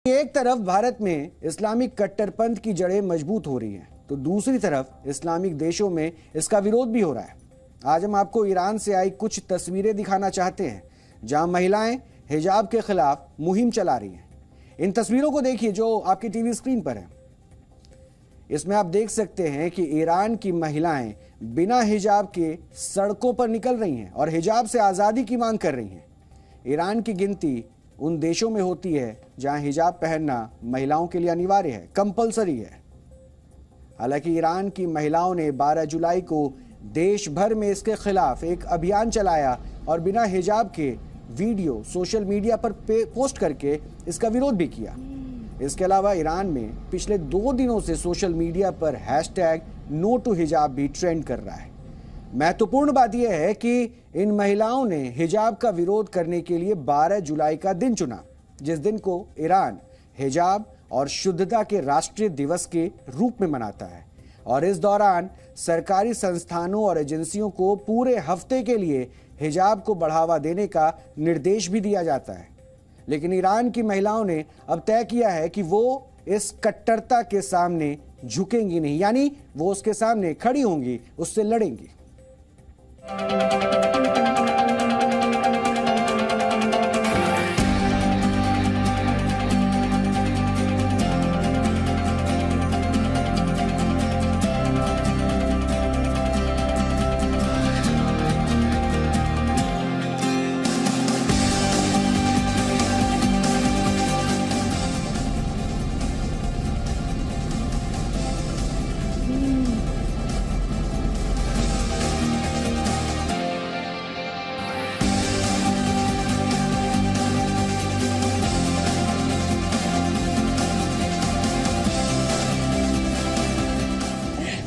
एक तरफ भारत में इस्लामिक कट्टरपंथ की जड़ें मजबूत हो रही हैं, तो दूसरी तरफ इस्लामिक देशों में इसका विरोध भी हो रहा है। आज हम आपको ईरान से आई कुछ तस्वीरें दिखाना चाहते हैं, जहां महिलाएं हिजाब के खिलाफ मुहिम चला रही हैं। इन तस्वीरों को देखिए जो आपकी टीवी स्क्रीन पर है। इसमें आप देख सकते हैं कि ईरान की महिलाएं बिना हिजाब के सड़कों पर निकल रही हैं और हिजाब से आज़ादी की मांग कर रही हैं। ईरान की गिनती उन देशों में होती है जहां हिजाब पहनना महिलाओं के लिए अनिवार्य है, कंपलसरी है। हालांकि ईरान की महिलाओं ने 12 जुलाई को देश भर में इसके खिलाफ एक अभियान चलाया और बिना हिजाब के वीडियो सोशल मीडिया पर पोस्ट करके इसका विरोध भी किया। इसके अलावा ईरान में पिछले 2 दिनों से सोशल मीडिया पर #NoToHijab भी ट्रेंड कर रहा है। महत्वपूर्ण बात यह है कि इन महिलाओं ने हिजाब का विरोध करने के लिए 12 जुलाई का दिन चुना, जिस दिन को ईरान हिजाब और शुद्धता के राष्ट्रीय दिवस के रूप में मनाता है। और इस दौरान सरकारी संस्थानों और एजेंसियों को पूरे हफ्ते के लिए हिजाब को बढ़ावा देने का निर्देश भी दिया जाता है। लेकिन ईरान की महिलाओं ने अब तय किया है कि वो इस कट्टरता के सामने झुकेंगी नहीं, यानी वो उसके सामने खड़ी होंगी, उससे लड़ेंगी।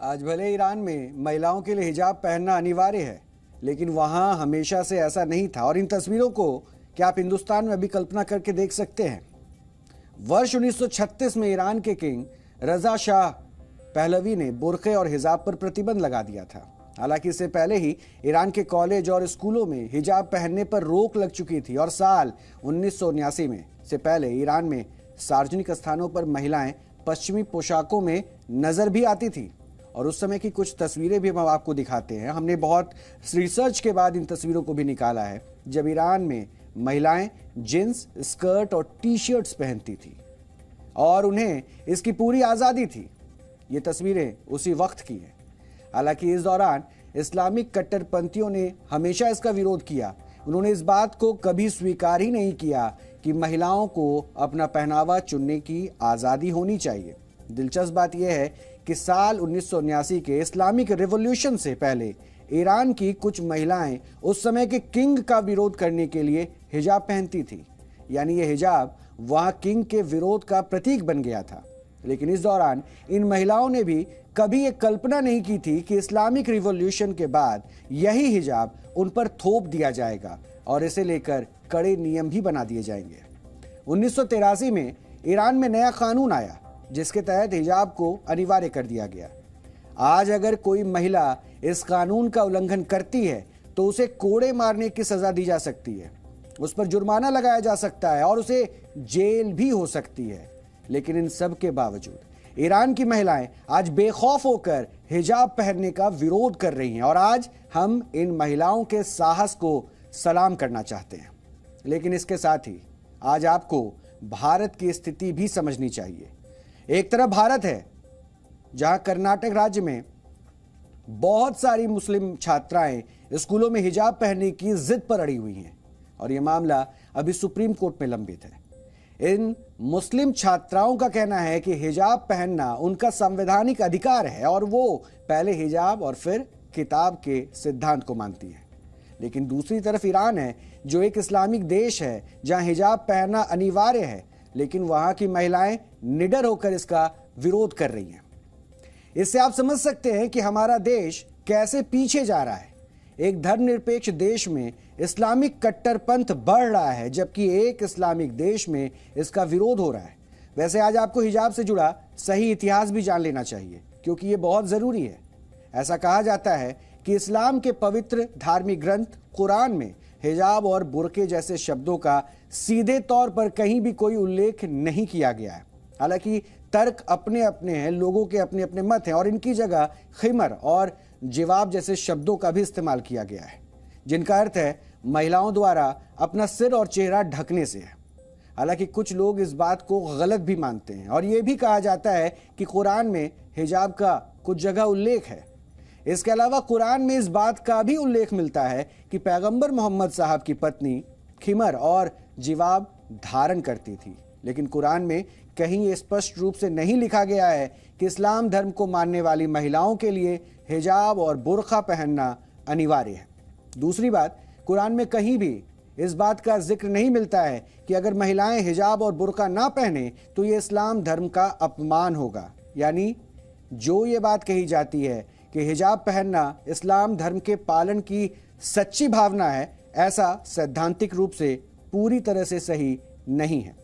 आज भले ईरान में महिलाओं के लिए हिजाब पहनना अनिवार्य है, लेकिन वहां हमेशा से ऐसा नहीं था। और इन तस्वीरों को क्या आप हिंदुस्तान में अभी कल्पना करके देख सकते हैं। वर्ष 1936 में ईरान के किंग रजा शाह पहलवी ने बुर्के और हिजाब पर प्रतिबंध लगा दिया था। हालांकि इससे पहले ही ईरान के कॉलेज और स्कूलों में हिजाब पहनने पर रोक लग चुकी थी और साल 1979 में से पहले ईरान में सार्वजनिक स्थानों पर महिलाएं पश्चिमी पोशाकों में नजर भी आती थी। और उस समय की कुछ तस्वीरें भी हम आपको दिखाते हैं। हमने बहुत रिसर्च के बाद इन तस्वीरों को भी निकाला है जब ईरान में महिलाएं जींस, स्कर्ट और टी शर्ट्स पहनती थी और उन्हें इसकी पूरी आज़ादी थी। ये तस्वीरें उसी वक्त की हैं। हालांकि इस दौरान इस्लामिक कट्टरपंथियों ने हमेशा इसका विरोध किया। उन्होंने इस बात को कभी स्वीकार ही नहीं किया कि महिलाओं को अपना पहनावा चुनने की आज़ादी होनी चाहिए। दिलचस्प बात यह है कि साल 1979 के इस्लामिक रिवॉल्यूशन से पहले ईरान की कुछ महिलाएं उस समय के किंग का विरोध करने के लिए हिजाब पहनती थी, यानी यह हिजाब वहां किंग के विरोध का प्रतीक बन गया था। लेकिन इस दौरान इन महिलाओं ने भी कभी ये कल्पना नहीं की थी कि इस्लामिक रिवॉल्यूशन के बाद यही हिजाब उन पर थोप दिया जाएगा और इसे लेकर कड़े नियम भी बना दिए जाएंगे। 1983 में ईरान में नया कानून आया जिसके तहत हिजाब को अनिवार्य कर दिया गया। आज अगर कोई महिला इस कानून का उल्लंघन करती है तो उसे कोड़े मारने की सजा दी जा सकती है, उस पर जुर्माना लगाया जा सकता है और उसे जेल भी हो सकती है। लेकिन इन सब के बावजूद ईरान की महिलाएं आज बेखौफ होकर हिजाब पहनने का विरोध कर रही हैं और आज हम इन महिलाओं के साहस को सलाम करना चाहते हैं। लेकिन इसके साथ ही आज आपको भारत की स्थिति भी समझनी चाहिए। एक तरफ भारत है जहां कर्नाटक राज्य में बहुत सारी मुस्लिम छात्राएं स्कूलों में हिजाब पहनने की जिद पर अड़ी हुई हैं और यह मामला अभी सुप्रीम कोर्ट में लंबित है। इन मुस्लिम छात्राओं का कहना है कि हिजाब पहनना उनका संवैधानिक अधिकार है और वो पहले हिजाब और फिर किताब के सिद्धांत को मानती है। लेकिन दूसरी तरफ ईरान है जो एक इस्लामिक देश है जहां हिजाब पहनना अनिवार्य है, लेकिन वहां की महिलाएं निडर होकर इसका विरोध कर रही हैं। इससे आप समझ सकते हैं कि हमारा देश कैसे पीछे जा रहा है। एक धर्मनिरपेक्ष देश में इस्लामिक कट्टरपंथ बढ़ रहा है जबकि एक इस्लामिक देश में इसका विरोध हो रहा है। वैसे आज आपको हिजाब से जुड़ा सही इतिहास भी जान लेना चाहिए क्योंकि ये बहुत ज़रूरी है। ऐसा कहा जाता है कि इस्लाम के पवित्र धार्मिक ग्रंथ कुरान में हिजाब और बुर्के जैसे शब्दों का सीधे तौर पर कहीं भी कोई उल्लेख नहीं किया गया है। हालांकि तर्क अपने अपने हैं, लोगों के अपने अपने मत हैं और इनकी जगह खिमर और जवाब जैसे शब्दों का भी इस्तेमाल किया गया है जिनका अर्थ है महिलाओं द्वारा अपना सिर और चेहरा ढकने से है। हालांकि कुछ लोग इस बात को गलत भी मानते हैं और यह भी कहा जाता है कि कुरान में हिजाब का कुछ जगह उल्लेख है। इसके अलावा कुरान में इस बात का भी उल्लेख मिलता है कि पैगंबर मोहम्मद साहब की पत्नी खिमर और जिवाब धारण करती थी, लेकिन कुरान में कहीं ये स्पष्ट रूप से नहीं लिखा गया है कि इस्लाम धर्म को मानने वाली महिलाओं के लिए हिजाब और बुर्का पहनना अनिवार्य है। दूसरी बात, कुरान में कहीं भी इस बात का जिक्र नहीं मिलता है कि अगर महिलाएं हिजाब और बुर्का ना पहने तो ये इस्लाम धर्म का अपमान होगा। यानी जो ये बात कही जाती है कि हिजाब पहनना इस्लाम धर्म के पालन की सच्ची भावना है, ऐसा सैद्धांतिक रूप से पूरी तरह से सही नहीं है।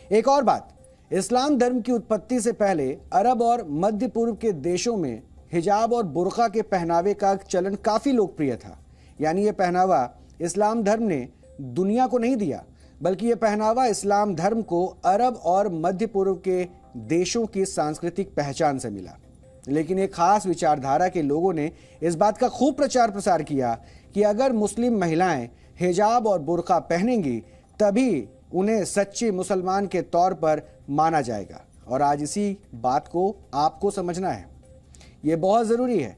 एक और बात, इस्लाम धर्म की उत्पत्ति से पहले अरब और मध्य पूर्व के देशों में हिजाब और बुर्का के पहनावे का चलन काफ़ी लोकप्रिय था। यानी ये पहनावा इस्लाम धर्म ने दुनिया को नहीं दिया, बल्कि ये पहनावा इस्लाम धर्म को अरब और मध्य पूर्व के देशों की सांस्कृतिक पहचान से मिला। लेकिन एक खास विचारधारा के लोगों ने इस बात का खूब प्रचार प्रसार किया कि अगर मुस्लिम महिलाएं हिजाब और बुर्का पहनेंगी तभी उन्हें सच्चे मुसलमान के तौर पर माना जाएगा। और आज इसी बात को आपको समझना है, ये बहुत ज़रूरी है।